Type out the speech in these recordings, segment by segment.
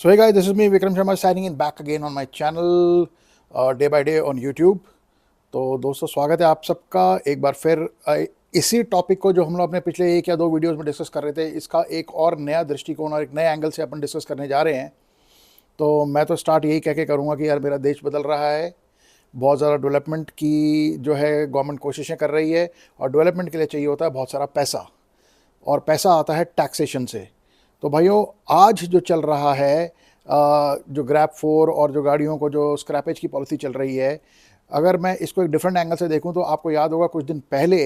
So hey guys, this is me Vikram Sharma signing in back again on my channel day by day on YouTube। तो दोस्तों स्वागत है आप सबका एक बार फिर इसी टॉपिक को जो हम लोग अपने पिछले एक या दो वीडियोस में डिस्कस कर रहे थे, इसका एक और नया दृष्टिकोण और एक नए एंगल से अपन डिस्कस करने जा रहे हैं। तो मैं तो स्टार्ट यही कह के करूँगा कि यार मेरा देश बदल रहा है, बहुत ज़्यादा डेवलपमेंट की जो है गवर्नमेंट कोशिशें कर रही है, और डेवलपमेंट के लिए चाहिए होता है बहुत सारा पैसा, और पैसा आता है टैक्सेशन से। तो भाइयों आज जो चल रहा है जो ग्रैब फोर और जो गाड़ियों को जो स्क्रैपेज की पॉलिसी चल रही है, अगर मैं इसको एक डिफरेंट एंगल से देखूं तो आपको याद होगा कुछ दिन पहले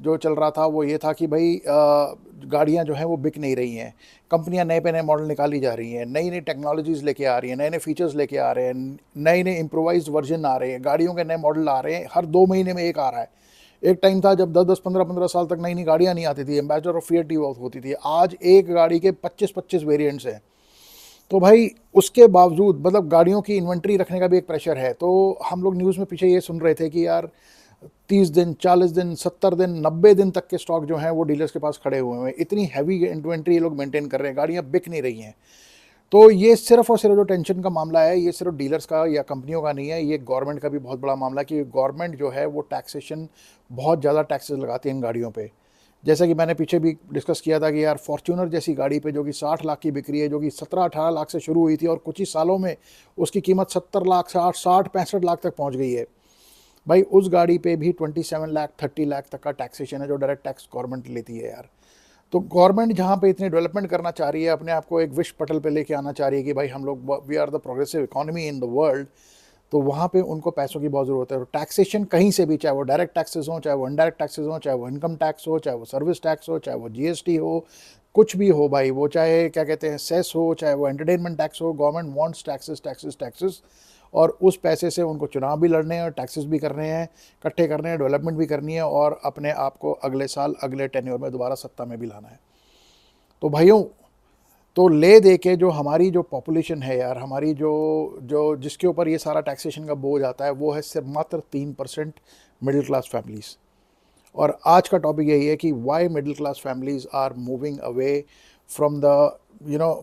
जो चल रहा था वो ये था कि भाई गाड़ियां जो हैं वो बिक नहीं रही हैं, कंपनियां नए पे नए मॉडल निकाली जा रही हैं, नई नई टेक्नोलॉजीज़ लेके आ रही हैं, नए नए फीचर्स लेके आ रहे हैं, नए नए इम्प्रोवाइज्ड वर्जन आ रहे हैं, गाड़ियों के नए मॉडल आ रहे हैं, हर 2 महीने में एक आ रहा है। एक टाइम था जब 10-10 15-15 साल तक नई नई गाड़ियाँ नहीं आती थी, एम्बेसडर और फिएट ही बहुत होती थी। आज एक गाड़ी के 25-25 वेरिएंट्स हैं। तो भाई उसके बावजूद मतलब गाड़ियों की इन्वेंट्री रखने का भी एक प्रेशर है। तो हम लोग न्यूज़ में पीछे ये सुन रहे थे कि यार 30 दिन, 40 दिन, 70 दिन, 90 दिन तक के स्टॉक जो हैं वो डीलर्स के पास खड़े हुए हैं। इतनी हैवी इन्वेंट्री ये लोग मेंटेन कर रहे हैं, गाड़ियाँ बिक नहीं रही हैं। तो ये सिर्फ और सिर्फ जो टेंशन का मामला है, ये सिर्फ डीलर्स का या कंपनियों का नहीं है, ये गवर्नमेंट का भी बहुत बड़ा मामला है कि गवर्नमेंट जो है वो टैक्सेशन बहुत ज़्यादा टैक्सेस लगाती है इन गाड़ियों पे। जैसा कि मैंने पीछे भी डिस्कस किया था कि यार फॉर्च्यूनर जैसी गाड़ी पे जो कि 60 लाख की बिक्री है, जो कि 17-18 लाख से शुरू हुई थी और कुछ ही सालों में उसकी कीमत 70 लाख, 60-65 लाख तक पहुंच गई है। भाई उस गाड़ी पे भी 27 लाख 30 लाख तक का टैक्सेशन है जो डायरेक्ट टैक्स गवर्नमेंट लेती है यार। तो गवर्नमेंट जहाँ पे इतनी डेवलपमेंट करना चाह रही है, अपने आप को एक विश्व पटल पे लेके आना चाह रही है कि भाई हम लोग we are the progressive economy in the world, तो वहाँ पे उनको पैसों की बहुत ज़रूरत है। तो टैक्सेशन कहीं से भी, चाहे वो डायरेक्ट टैक्सेस हो, चाहे वो इनडायरेक्ट टैक्सेस हो, चाहे वो इनकम टैक्स हो, चाहे वो सर्विस टैक्स हो, चाहे वो जीएसटी हो, कुछ भी हो भाई, वो चाहे क्या कहते हैं सेस हो, चाहे वो एंटरटेनमेंट टैक्स हो, government wants taxes taxes taxes. और उस पैसे से उनको चुनाव भी लड़ने हैं और टैक्सेस भी करने हैं, इकट्ठे करने हैं, डेवलपमेंट भी करनी है, और अपने आप को अगले साल अगले टेन्योर में दोबारा सत्ता में भी लाना है। तो भाइयों, तो ले दे के जो हमारी जो पॉपुलेशन है यार, हमारी जो जो जिसके ऊपर ये सारा टैक्सेशन का बोझ आता है, वो है सिर्फ मात्र 3% मिडिल क्लास फैमिलीज़। और आज का टॉपिक यही है कि why middle class families are moving away from the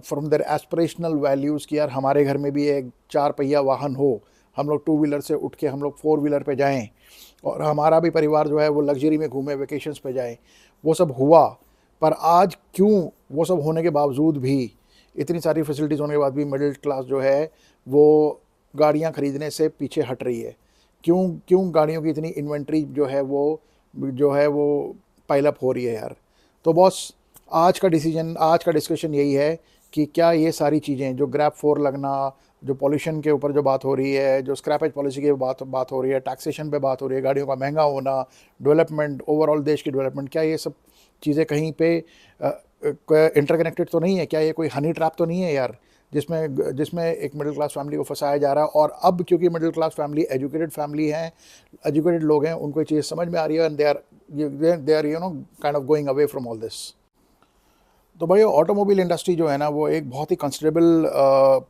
from their aspirational values कि यार हमारे घर में भी एक 4 पहिया वाहन हो, हम लोग 2 व्हीलर से उठ के हम लोग 4 व्हीलर पे जाएं, और हमारा भी परिवार जो है वो लग्जरी में घूमे, वेकेशंस पे जाए। वो सब हुआ, पर आज क्यों वो सब होने के बावजूद भी, इतनी सारी फैसिलिटीज़ होने के बाद भी मिडिल क्लास जो है वो गाड़ियाँ ख़रीदने से पीछे हट रही है? क्यों क्यों गाड़ियों की इतनी इन्वेंट्री जो है वो पाइल अप हो रही है यार? तो बॉस, आज का डिस्कशन यही है कि क्या ये सारी चीज़ें जो ग्रैब फोर लगना, जो पॉल्यूशन के ऊपर जो बात हो रही है, जो स्क्रैपेज पॉलिसी की बात हो रही है, टैक्सेशन पे बात हो रही है, गाड़ियों का महंगा होना, डेवलपमेंट, ओवरऑल देश की डेवलपमेंट, क्या ये सब चीज़ें कहीं पे इंटरकनेक्टेड तो नहीं है? क्या ये कोई हनी ट्रैप तो नहीं है यार, जिसमें जिसमें एक मिडिल क्लास फैमिली को फंसाया जा रहा है? और अब क्योंकि middle class family educated family हैं, एजुकेटेड लोग हैं, उनको ये चीज़ समझ में आ रही है, and they are kind of going away from all this. तो भाई ऑटोमोबाइल इंडस्ट्री जो है ना, वो एक बहुत ही कंसिडरेबल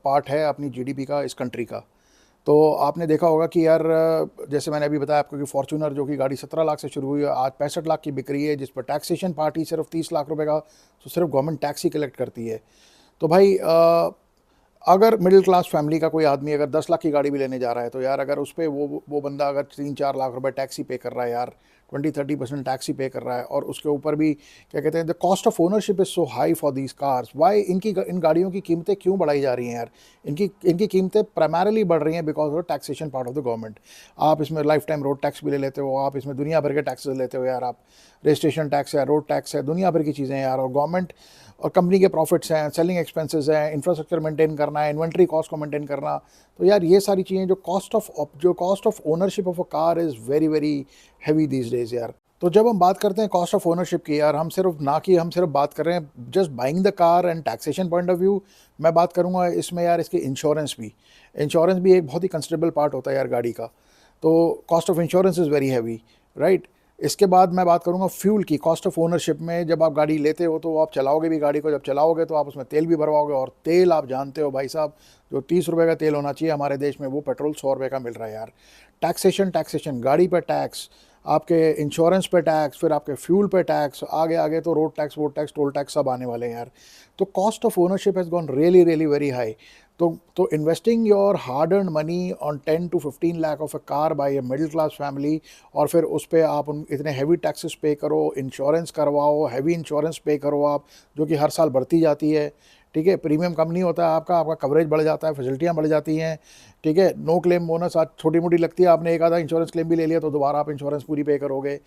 पार्ट है अपनी जीडीपी का, इस कंट्री का। तो आपने देखा होगा कि यार जैसे मैंने अभी बताया आपको कि फॉर्च्यूनर जो कि गाड़ी 17 लाख से शुरू हुई है, आज 65 लाख की बिक्री है, जिस पर टैक्सेशन पार्टी सिर्फ 30 लाख रुपए का, तो सिर्फ गवर्नमेंट टैक्स ही कलेक्ट करती है। तो भाई अगर मिडिल क्लास फैमिली का कोई आदमी अगर 10 लाख की गाड़ी भी लेने जा रहा है, तो यार अगर उस पर वो बंदा अगर 3-4 लाख रुपए टैक्स ही पे कर रहा है यार, 20-30% टैक्स ही पे कर रहा है, और उसके ऊपर भी क्या कहते हैं, the cost of ownership is so high for these cars. Why इन गाड़ियों की कीमतें क्यों बढ़ाई जा रही हैं यार? इनकी कीमतें प्राइमरली बढ़ रही हैं because of taxation part of the government. आप इसमें लाइफ टाइम रोड टैक्स भी ले लेते हो, आप इसमें दुनिया भर के टैक्सेस लेते हो यार, आप रजिस्ट्रेशन टैक्स है, रोड टैक्स है, दुनिया भर की चीज़ें हैं यार, और गवर्नमेंट और कंपनी के प्रॉफिट्स हैं, सेलिंग एक्सपेंसेस हैं, इंफ्रास्ट्रक्चर मेंटेन करना है, इन्वेंट्री कॉस्ट को मेंटेन करना। तो यार ये सारी चीज़ें, जो cost of ownership of a car is very very heavy these days यार। तो जब हम बात करते हैं कॉस्ट ऑफ ओनरशिप की यार, हम सिर्फ बात कर रहे हैं just buying the car and taxation point of view. मैं बात करूंगा इसमें यार इसके इंश्योरेंस भी एक बहुत ही कंसिडरेबल पार्ट होता है यार गाड़ी का। तो cost of insurance is very heavy, right. इसके बाद मैं बात करूंगा फ्यूल की, कॉस्ट ऑफ ओनरशिप में जब आप गाड़ी लेते हो तो आप चलाओगे भी गाड़ी को, जब चलाओगे तो आप उसमें तेल भी भरवाओगे, और तेल आप जानते हो भाई साहब, जो 30 रुपये का तेल होना चाहिए हमारे देश में, वो पेट्रोल 100 रुपये का मिल रहा है यार। टैक्सेशन गाड़ी पर टैक्स, आपके इंश्योरेंस पे टैक्स, फिर आपके फ्यूल पे टैक्स, आगे आगे तो रोड टैक्स, वोड टैक्स, टोल टैक्स सब आने वाले हैं यार। तो cost of ownership has gone really really very high. तो investing your hard earn money on 10 to 15 lakh of a car by a middle class family, और फिर उस पर आप उन इतने हैवी टैक्सेस पे करो, इंश्योरेंस करवाओ, हैवी इंश्योरेंस पे करो आप, जो कि हर साल बढ़ती जाती है, ठीक है। प्रीमियम कम नहीं होता है आपका, आपका कवरेज बढ़ जाता है, फैसिलिटियाँ बढ़ जाती हैं, ठीक है। नो क्लेम बोनस आज छोटी मोटी लगती है, आपने एक आधा इंश्योरेंस क्लेम भी ले लिया तो दोबारा आप इंश्योरेंस पूरी पे करोगे।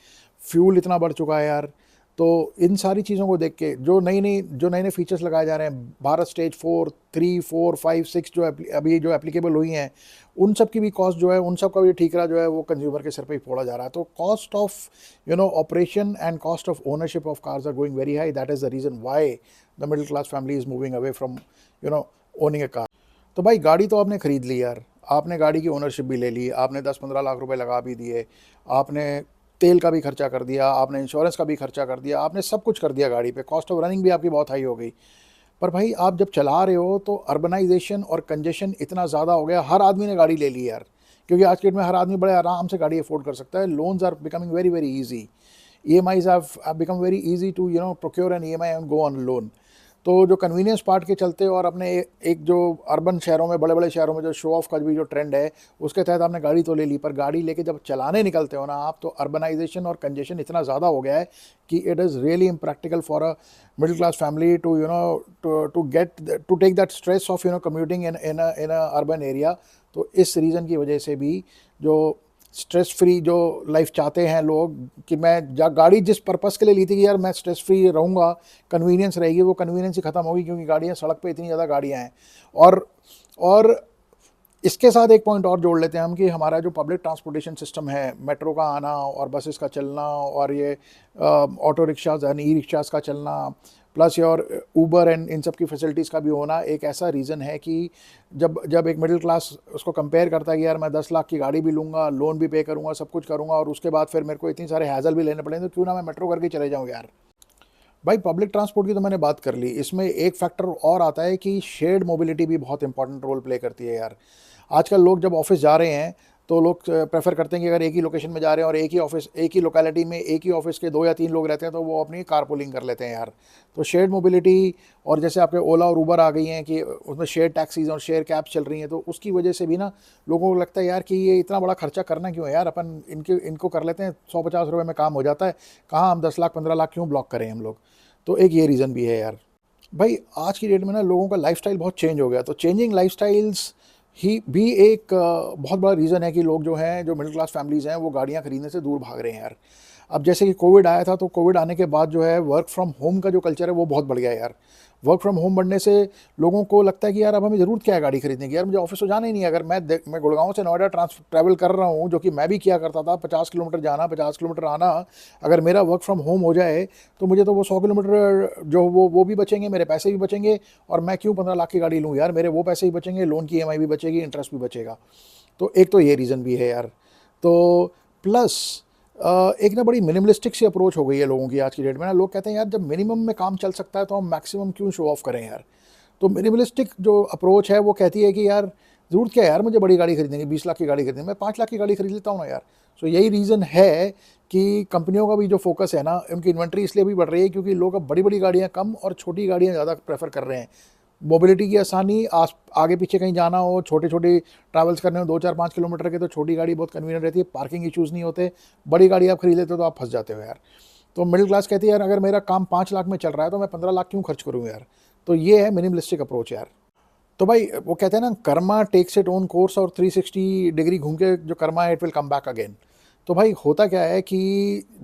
फ्यूल इतना बढ़ चुका है यार। तो इन सारी चीज़ों को देख के जो नए नए फीचर्स लगाए जा रहे हैं, भारत स्टेज 4, 3, 4, 5, 6 जो अभी जो एप्लीकेबल हुई हैं, उन सब की भी कॉस्ट जो है, उन सब का भी ठीकरा जो है वो कंज्यूमर के सर पे ही फोड़ा जा रहा है। तो cost of operation and cost of ownership of cars are going very high. That is the reason why the middle class family is moving away from owning a car. तो भाई गाड़ी तो आपने ख़रीद ली यार, आपने गाड़ी की ओनरशिप भी ले ली, आपने 10-15 लाख रुपए लगा भी दिए, आपने तेल का भी खर्चा कर दिया, आपने इंश्योरेंस का भी खर्चा कर दिया, आपने सब कुछ कर दिया गाड़ी पे, कॉस्ट ऑफ रनिंग भी आपकी बहुत हाई हो गई। पर भाई आप जब चला रहे हो तो अर्बनाइजेशन और कंजेशन इतना ज़्यादा हो गया, हर आदमी ने गाड़ी ले ली यार, क्योंकि आज के डेट में हर आदमी बड़े आराम से गाड़ी अफोर्ड कर सकता है। Loans are becoming very very easy, EMIs have become very easy to procure an EMI and go on loan। तो जो कन्वीनियंस पार्ट के चलते और अपने एक जो अर्बन शहरों में, बड़े बड़े शहरों में जो शो ऑफ का भी जो ट्रेंड है, उसके तहत आपने गाड़ी तो ले ली, पर गाड़ी लेके जब चलाने निकलते हो ना आप, तो अर्बनाइजेशन और कंजेशन इतना ज़्यादा हो गया है कि it is really impractical for a middle class family to to take that stress of commuting in a urban area. तो इस रीज़न की वजह से भी जो स्ट्रेस फ्री जो लाइफ चाहते हैं लोग, कि मैं गाड़ी जिस पर्पस के लिए ली थी कि यार मैं स्ट्रेस फ्री रहूँगा, कन्वीनियंस रहेगी, वो कन्वीनियंस ही ख़त्म होगी, क्योंकि गाड़ियाँ सड़क पे इतनी ज़्यादा गाड़ियाँ हैं। और इसके साथ एक पॉइंट और जोड़ लेते हैं हम कि हमारा जो पब्लिक ट्रांसपोर्टेशन सिस्टम है, मेट्रो का आना और बसेस का चलना और ये auto rickshaws and E rickshaws का चलना, प्लस और ऊबर एंड इन सब की फैसिलिटीज़ का भी होना, एक ऐसा रीज़न है कि जब एक मिडिल क्लास उसको कंपेयर करता है कि यार मैं 10 लाख की गाड़ी भी लूँगा, लोन भी पे करूँगा, सब कुछ करूँगा, और उसके बाद फिर मेरे को इतनी सारे हैजल भी लेने पड़ेंगे, तो क्यों ना मैं मेट्रो करके चले जाऊँ यार। भाई पब्लिक ट्रांसपोर्ट की तो मैंने बात कर ली, इसमें एक फैक्टर और आता है कि शेयर्ड मोबिलिटी भी बहुत इंपॉर्टेंट रोल प्ले करती है यार। आजकल लोग जब ऑफिस जा रहे हैं तो लोग प्रेफर करते हैं कि अगर एक ही लोकेशन में जा रहे हैं और एक ही लोकेलिटी में एक ही ऑफिस के 2 या 3 लोग रहते हैं, तो वो अपनी कार पूलिंग कर लेते हैं यार। तो शेयर्ड मोबिलिटी, और जैसे आपके ओला और ऊबर आ गई हैं कि उसमें शेयर टैक्सीज और शेयर कैब्स चल रही हैं, तो उसकी वजह से भी ना लोगों को लगता है यार कि ये इतना बड़ा खर्चा करना क्यों है यार, अपन इनको कर लेते हैं, 150 रुपये में काम हो जाता है, कहाँ हम 10 लाख 15 लाख क्यों ब्लॉक करें हम लोग। तो एक ये रीज़न भी है यार। भाई आज की डेट में ना लोगों का लाइफस्टाइल बहुत चेंज हो गया, तो चेंजिंग लाइफस्टाइल्स ही भी एक बहुत बड़ा रीज़न है कि लोग जो हैं, जो मिडिल क्लास फैमिलीज़ हैं, वो गाड़ियाँ खरीदने से दूर भाग रहे हैं यार। अब जैसे कि कोविड आया था, तो कोविड आने के बाद जो है वर्क फ्रॉम होम का जो कल्चर है वो बहुत बढ़ गया है यार। वर्क फ्रॉम होम बढ़ने से लोगों को लगता है कि यार अब हमें ज़रूरत क्या है गाड़ी खरीदने की, यार मुझे ऑफिस तो जाना ही नहीं है। अगर मैं गुड़गांव से नोएडा ट्रैवल कर रहा हूँ, जो कि मैं भी किया करता था, 50 किलोमीटर जाना 50 किलोमीटर आना, अगर मेरा वर्क फ्रॉम होम हो जाए तो मुझे तो वो 100 किलोमीटर जो वो भी बचेंगे, मेरे पैसे भी बचेंगे, और मैं क्यों 15 लाख की गाड़ी लूँ यार, मेरे वो पैसे ही बचेंगे, लोन की EMI भी बचेगी, इंटरेस्ट भी बचेगा। तो एक तो ये रीज़न भी है यार। तो प्लस एक ना बड़ी मिनिमलिस्टिक सी अप्रोच हो गई है लोगों की आज की डेट में ना। लोग कहते हैं यार जब मिनिमम में काम चल सकता है तो हम मैक्सिमम क्यों शो ऑफ करें यार। तो मिनिमलिस्टिक जो अप्रोच है वो कहती है कि यार ज़रूरत क्या है यार मुझे बड़ी गाड़ी खरीदने की, 20 लाख की गाड़ी खरीदने, मैं 5 लाख की गाड़ी खरीद लेता हूँ ना यार। सो यही रीज़न है कि कंपनियों का भी जो फोकस है ना, उनकी इन्वेंट्री इसलिए भी बढ़ रही है क्योंकि लोग अब बड़ी बड़ी गाड़ियाँ कम और छोटी गाड़ियाँ ज़्यादा प्रेफर कर रहे हैं। मोबिलिटी की आसानी, आगे पीछे कहीं जाना हो, छोटे छोटे ट्रैवल्स करने हो 2-4-5 किलोमीटर के, तो छोटी गाड़ी बहुत कन्वीनियंट रहती है, पार्किंग इशूज़ नहीं होते। बड़ी गाड़ी आप खरीद लेते हो तो आप फंस जाते हो यार। तो मिडिल क्लास कहती है यार अगर मेरा काम 5 लाख में चल रहा है तो मैं 15 लाख क्यों खर्च करूँ यार। तो ये है मिनिमलिस्टिक अप्रोच यार। तो भाई वो कहते हैं ना, karma takes it own course, और 360 डिग्री घूम के जो कर्मा है it will come back again. तो भाई होता क्या है कि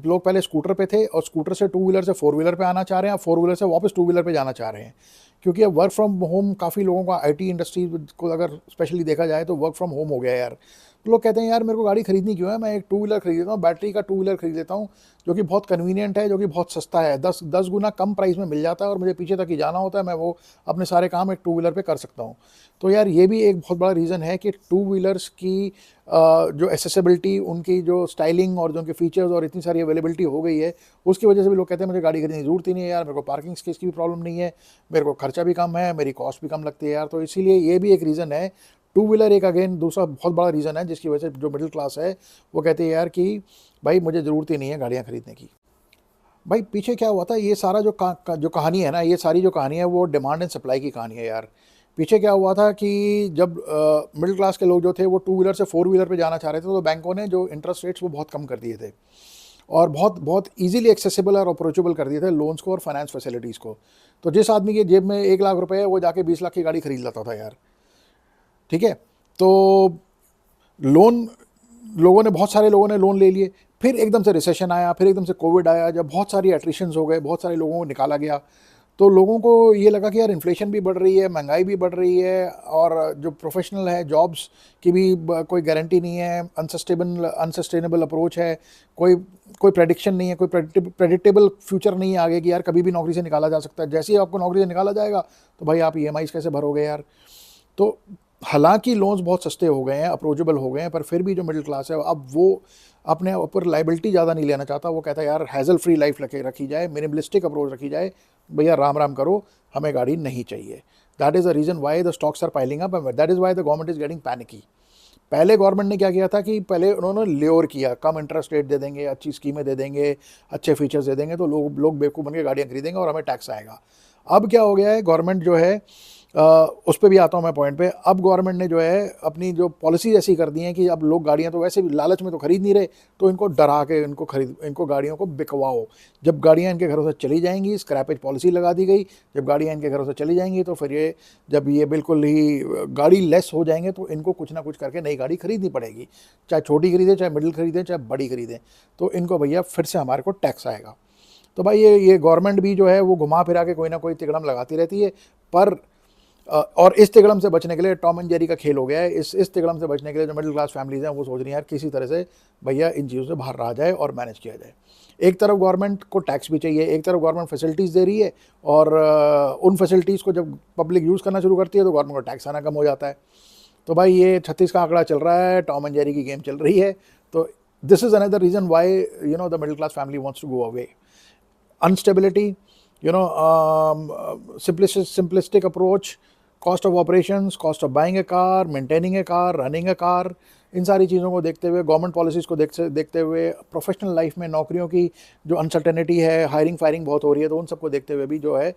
लोग पहले स्कूटर पे थे और स्कूटर से 2 व्हीलर से 4 व्हीलर पे आना चाह रहे हैं, 4 व्हीलर से वापस 2 व्हीलर पे जाना चाह रहे हैं, क्योंकि अब वर्क फ्रॉम होम काफ़ी लोगों का, IT इंडस्ट्री को अगर स्पेशली देखा जाए तो वर्क फ्रॉम होम हो गया यार। तो लोग कहते हैं यार मेरे को गाड़ी खरीदनी क्यों है, मैं एक 2 व्हीलर खरीद लेता हूँ, बैटरी का 2 व्हीलर खरीद लेता हूँ, जो कि बहुत कन्वीनियंट है, जो कि बहुत सस्ता है, 10 गुना कम प्राइस में मिल जाता है, और मुझे पीछे तक ही जाना होता है, मैं वो अपने सारे काम एक 2 व्हीलर पे कर सकता हूँ। तो यार ये भी एक बहुत बड़ा रीज़न है कि 2 व्हीलर्स की जो एसेसिबिलिटी, उनकी जो स्टाइलिंग और जो उनके फीचर्स और इतनी सारी अवेलेबिलिटी हो गई है, उसकी वजह से भी लोग कहते हैं मुझे गाड़ी खरीदने की ज़रूरत ही नहीं है यार, मेरे को पार्किंग स्पेस की भी प्रॉब्लम नहीं है, मेरे को खर्चा भी कम है, मेरी कॉस्ट भी कम लगती है यार। तो इसीलिए ये भी एक रीज़न है। 2 व्हीलर एक अगेन दूसरा बहुत बड़ा रीज़न है जिसकी वजह से जो मिडिल क्लास है वो कहती है यार कि भाई मुझे ज़रूरत ही नहीं है गाड़ियाँ खरीदने की। भाई पीछे क्या हुआ था, ये सारा जो कहानी है ना, ये सारी जो कहानी है वो डिमांड एंड सप्लाई की कहानी है यार। पीछे क्या हुआ था कि जब मिडिल क्लास के लोग जो थे वो टू व्हीलर से फोर व्हीलर पे जाना चाह रहे थे, तो बैंकों ने जो इंटरेस्ट रेट्स वो बहुत कम कर दिए थे और बहुत बहुत इजीली एक्सेसिबल और अप्रोचेबल कर दिए थे लोन्स को और फाइनेंस फैसिलिटीज़ को। तो जिस आदमी के जेब में 1 लाख रुपए है वो जाके 20 लाख की गाड़ी खरीद लेता था यार। ठीक है, तो लोन, लोगों ने, बहुत सारे लोगों ने लोन ले लिए। फिर एकदम से रिसेशन आया, फिर एकदम से कोविड आया, जब बहुत सारी एट्रिशंस हो गए, बहुत सारे लोगों को निकाला गया, तो लोगों को ये लगा कि यार इन्फ्लेशन भी बढ़ रही है, महंगाई भी बढ़ रही है, और जो प्रोफेशनल है जॉब्स की भी कोई गारंटी नहीं है, अनसस्टेनेबल अप्रोच है, कोई कोई प्रेडिक्शन नहीं है, कोई प्रेडिक्टेबल फ्यूचर नहीं है आगे कि यार कभी भी नौकरी से निकाला जा सकता है। जैसे ही आपको नौकरी से निकाला जाएगा तो भाई आप ईएमआईज कैसे भरोगे यार। तो हालांकि लोन्स बहुत सस्ते हो गए हैं, अप्रोचेबल हो गए हैं, पर फिर भी जो मिडिल क्लास है अब वो अपने ऊपर लाइबिलिटी ज़्यादा नहीं लेना चाहता। वो कहता है यार हैजल फ्री लाइफ रखी जाए, मिनिमलिस्टिक अप्रोच रखी जाए, भैया राम राम करो, हमें गाड़ी नहीं चाहिए। That is the reason why the stocks are piling up, that is why the government is getting panicky. पहले गवर्नमेंट ने क्या किया था कि पहले उन्होंने ल्योर किया, कम इंटरेस्ट रेट दे देंगे, अच्छी स्कीमें दे देंगे, अच्छे फीचर्स दे देंगे, तो लोग बेवकूफ़ बन के गाड़ियाँ खरीदेंगे और हमें टैक्स आएगा। अब क्या हो गया है, गवर्नमेंट जो है उस पर भी आता हूँ मैं पॉइंट पे। अब गवर्नमेंट ने जो है अपनी जो पॉलिसीज ऐसी कर दी हैं कि अब लोग गाड़ियाँ तो वैसे भी लालच में तो खरीद नहीं रहे, तो इनको डरा के इनको गाड़ियों को बिकवाओ। जब गाड़ियाँ इनके घरों से चली जाएंगी, स्क्रैपेज पॉलिसी लगा दी गई, जब गाड़ियाँ इनके घरों से चली जाएंगी तो फिर ये, जब ये बिल्कुल ही गाड़ी लेस हो जाएंगे तो इनको कुछ ना कुछ करके नई गाड़ी खरीदनी पड़ेगी, चाहे छोटी खरीदें, चाहे मिडिल खरीदें, चाहे बड़ी खरीदें, तो इनको भैया फिर से हमारे को टैक्स आएगा। तो भाई ये गवर्नमेंट भी जो है वो घुमा फिरा के कोई ना कोई तिकड़म लगाती रहती है। पर और इस तिकड़म से बचने के लिए टॉम एंड जेरी का खेल हो गया है। इस तिकड़म से बचने के लिए जो मिडिल क्लास फैमिलीज हैं वो सोच रही हैं यार किसी तरह से भैया इन चीज़ों से बाहर रहा जाए और मैनेज किया जाए। एक तरफ गवर्नमेंट को टैक्स भी चाहिए, एक तरफ गवर्नमेंट फैसिलिटीज़ दे रही है, और उन फैसिलिटीज़ को जब पब्लिक यूज़ करना शुरू करती है तो गवर्नमेंट को टैक्स आना कम हो जाता है। तो भाई ये 36 का आंकड़ा चल रहा है, टॉम एंड जेरी की गेम चल रही है। तो this is another reason why the middle class family wants to go away. Instability, simplistic approach, cost of operations, cost of buying a car, maintaining a car, running a car, इन सारी चीज़ों को देखते हुए, गवर्नमेंट पॉलिसीज़ को देखते हुए, professional life में नौकरियों की जो अनसर्टेनिटी है, हायरिंग फायरिंग बहुत हो रही है, तो उन सबको देखते हुए भी जो है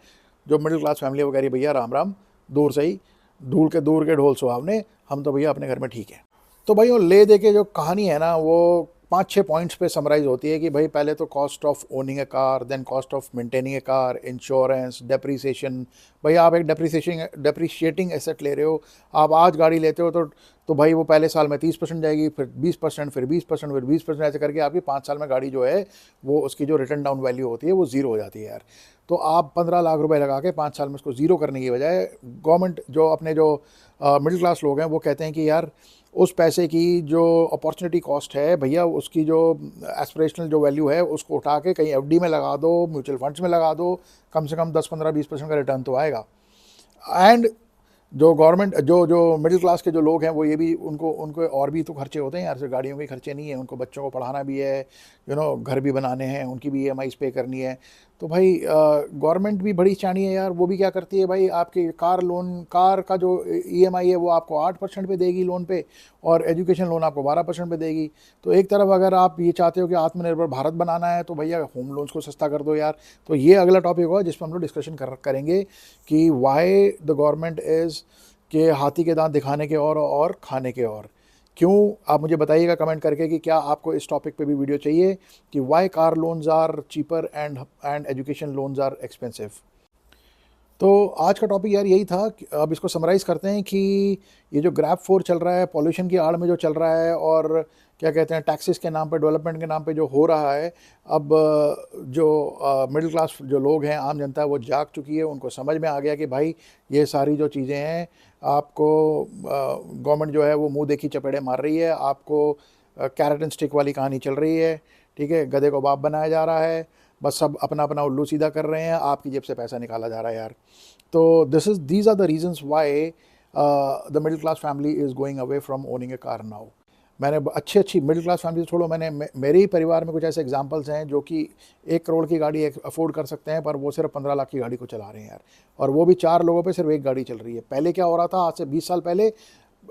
जो मिडिल क्लास फैमिली वो कह रही है भैया राम राम, दूर से ही दूर के ढोल सुहावने, हम तो भैया अपने घर में ठीक है। तो भाई वो ले दे के जो कहानी है ना वो 5-6 पॉइंट्स पे समराइज़ होती है कि भाई पहले तो cost of owning a car, then cost of maintaining a car, insurance, depreciation. भाई आप एक डेप्रीशिएटिंग एसेट ले रहे हो, आप आज गाड़ी लेते हो तो भाई वो पहले साल में 30% जाएगी, फिर 20%, फिर 20%, फिर 20%, ऐसे करके आपकी 5 साल में गाड़ी जो है वो उसकी जो रिटर्न डाउन वैल्यू होती है वो ज़ीरो हो जाती है यार। तो आप 15 लाख रुपए लगा के 5 साल में उसको ज़ीरो करने की बजाय, गवर्नमेंट जो अपने जो मिडिल क्लास लोग हैं वो कहते हैं कि यार उस पैसे की जो अपॉर्चुनिटी कॉस्ट है भैया, उसकी जो एस्पिरेशनल जो वैल्यू है उसको उठा के कहीं एफडी में लगा दो, म्यूचुअल फंड्स में लगा दो, कम से कम 10-15-20% का रिटर्न तो आएगा। एंड जो गवर्नमेंट जो मिडिल क्लास के जो लोग हैं वो ये भी, उनको और भी तो खर्चे होते हैं यार, सिर्फ गाड़ियों के खर्चे नहीं है, उनको बच्चों को पढ़ाना भी है, घर भी बनाने हैं, उनकी भी ईएमआईज पे करनी है। तो भाई गवर्नमेंट भी बड़ी चाणी है यार, वो भी क्या करती है भाई, आपके कार का जो ईएमआई है वो आपको 8% पे देगी लोन पे, और एजुकेशन लोन आपको 12% पे देगी। तो एक तरफ अगर आप ये चाहते हो कि आत्मनिर्भर भारत बनाना है तो भैया होम लोन्स को सस्ता कर दो यार। तो ये अगला टॉपिक होगा जिस पर हम लोग डिस्कशन करेंगे कि वाई द गवर्नमेंट इज़ के हाथी के दांत दिखाने के और खाने के और। क्यों, आप मुझे बताइएगा कमेंट करके कि क्या आपको इस टॉपिक पे भी वीडियो चाहिए कि why car loans are cheaper and education loans are expensive. तो आज का टॉपिक यार यही था। अब इसको समराइज़ करते हैं कि ये जो ग्रैब 4 चल रहा है, पॉल्यूशन की आड़ में जो चल रहा है, और क्या कहते हैं टैक्सेस के नाम पे, डेवलपमेंट के नाम पे जो हो रहा है, अब जो मिडिल क्लास जो लोग हैं, आम जनता है, वो जाग चुकी है, उनको समझ में आ गया कि भाई ये सारी जो चीज़ें हैं आपको गवर्नमेंट जो है वो मुंह देखी चपेड़े मार रही है, आपको कैरेट एंड स्टिक वाली कहानी चल रही है। ठीक है, गधे को बाप बनाया जा रहा है, बस सब अपना अपना उल्लू सीधा कर रहे हैं, आपकी जेब से पैसा निकाला जा रहा है यार। तो these are the reasons why the middle class family is going away from owning a car now. मैंने अच्छी मिडिल क्लास फैमिली से छोड़ो, मेरे ही परिवार में कुछ ऐसे एग्जांपल्स हैं जो कि 1 करोड़ की गाड़ी अफोर्ड कर सकते हैं, पर वो सिर्फ 15 लाख की गाड़ी को चला रहे हैं यार, और वो भी 4 लोगों पे सिर्फ एक गाड़ी चल रही है। पहले क्या हो रहा था, आज से 20 साल पहले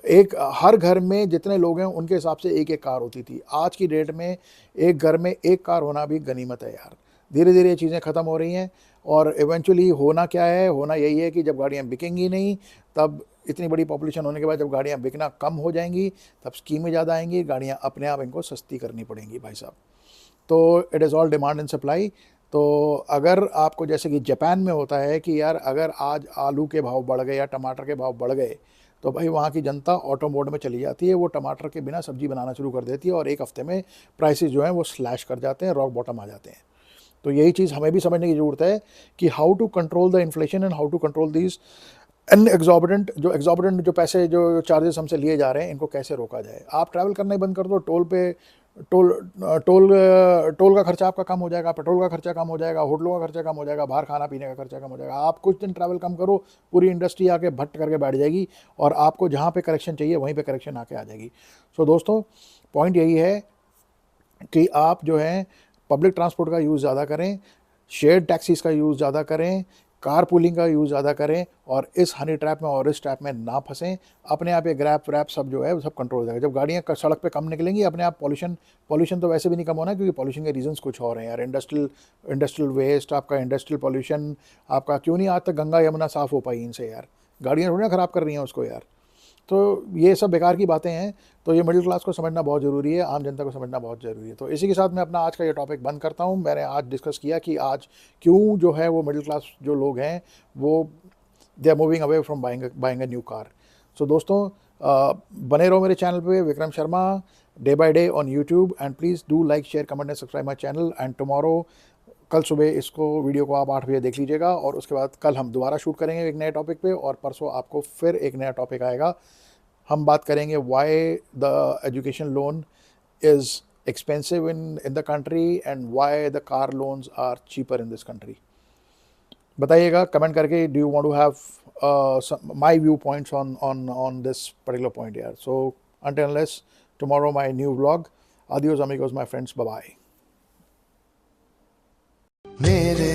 एक हर घर में जितने लोग हैं उनके हिसाब से एक एक कार होती थी। आज की डेट में एक घर में एक कार होना भी गनीमत है यार। धीरे धीरे ये चीज़ें ख़त्म हो रही हैं और इवेंचुअली होना क्या है, होना यही है कि जब गाड़ियाँ बिकेंगी नहीं, तब इतनी बड़ी पॉपुलेशन होने के बाद जब गाड़ियाँ बिकना कम हो जाएंगी, तब स्कीमें ज़्यादा आएंगी, गाड़ियाँ अपने आप इनको सस्ती करनी पड़ेंगी भाई साहब। तो it is all demand and supply. तो अगर आपको, जैसे कि जापान में होता है कि यार अगर आज आलू के भाव बढ़ गए या टमाटर के भाव बढ़ गए, तो भाई वहाँ की जनता ऑटो मोड में चली जाती है, वो टमाटर के बिना सब्जी बनाना शुरू कर देती है और एक हफ्ते में प्राइसेस जो हैं वो स्लैश कर जाते हैं, रॉक बॉटम आ जाते हैं। तो यही चीज़ हमें भी समझने की ज़रूरत है कि how to control the inflation and how to control these an exorbitant जो पैसे जो चार्जेस हमसे लिए जा रहे हैं, इनको कैसे रोका जाए। आप ट्रैवल करना ही बंद कर दो, टोल पे टोल टोल टोल का खर्चा आपका कम हो जाएगा, पेट्रोल का खर्चा कम हो जाएगा, होटलों का खर्चा कम हो जाएगा, बाहर खाना पीने का खर्चा कम हो जाएगा। आप कुछ दिन ट्रैवल कम करो, पूरी इंडस्ट्री आके भट्ट करके बैठ जाएगी और आपको जहाँ पे करेक्शन चाहिए वहीं पे करेक्शन आके आ जाएगी। सो दोस्तों, पॉइंट यही है कि आप जो है पब्लिक ट्रांसपोर्ट का यूज़ ज़्यादा करें, शेयर्ड टैक्सीज़ का यूज़ ज़्यादा करें, कार पूलिंग का यूज़ ज़्यादा करें और इस हनी ट्रैप में और इस ट्रैप में ना फंसें। अपने आप ये ग्रैप व्रैप सब जो है वो सब कंट्रोल हो जाएगा। जब गाड़ियाँ सड़क पे कम निकलेंगी, अपने आप पॉल्यूशन तो वैसे भी नहीं कम होना, क्योंकि पॉल्यूशन के रीजंस कुछ और हैं यार। इंडस्ट्रियल वेस्ट, आपका इंडस्ट्रियल पॉल्यूशन, आपका क्यों नहीं आज तक गंगा यमुना साफ़ हो पाई इनसे यार। गाड़ियाँ थोड़ी ना ख़राब कर रही हैं उसको यार। तो ये सब बेकार की बातें हैं। तो ये मिडिल क्लास को समझना बहुत ज़रूरी है, आम जनता को समझना बहुत ज़रूरी है। तो इसी के साथ मैं अपना आज का ये टॉपिक बंद करता हूँ। मैंने आज डिस्कस किया कि आज क्यों जो है वो मिडिल क्लास जो लोग हैं वो they are moving away from buying a new car. So दोस्तों, बने रहो मेरे चैनल पे, Vikram Sharma, day by day on YouTube, and please do like, share, comment and subscribe my channel. And tomorrow, कल सुबह इसको वीडियो को आप 8 बजे देख लीजिएगा और उसके बाद कल हम दोबारा शूट करेंगे एक नए टॉपिक पे और परसों आपको फिर एक नया टॉपिक आएगा। हम बात करेंगे why the education loan is expensive in the country and why the car loans are cheaper in this country. बताइएगा कमेंट करके, do you want to have my view points on this particular point यार। So until unless tomorrow my new vlog, adios amigos my friends, bye bye। मेरे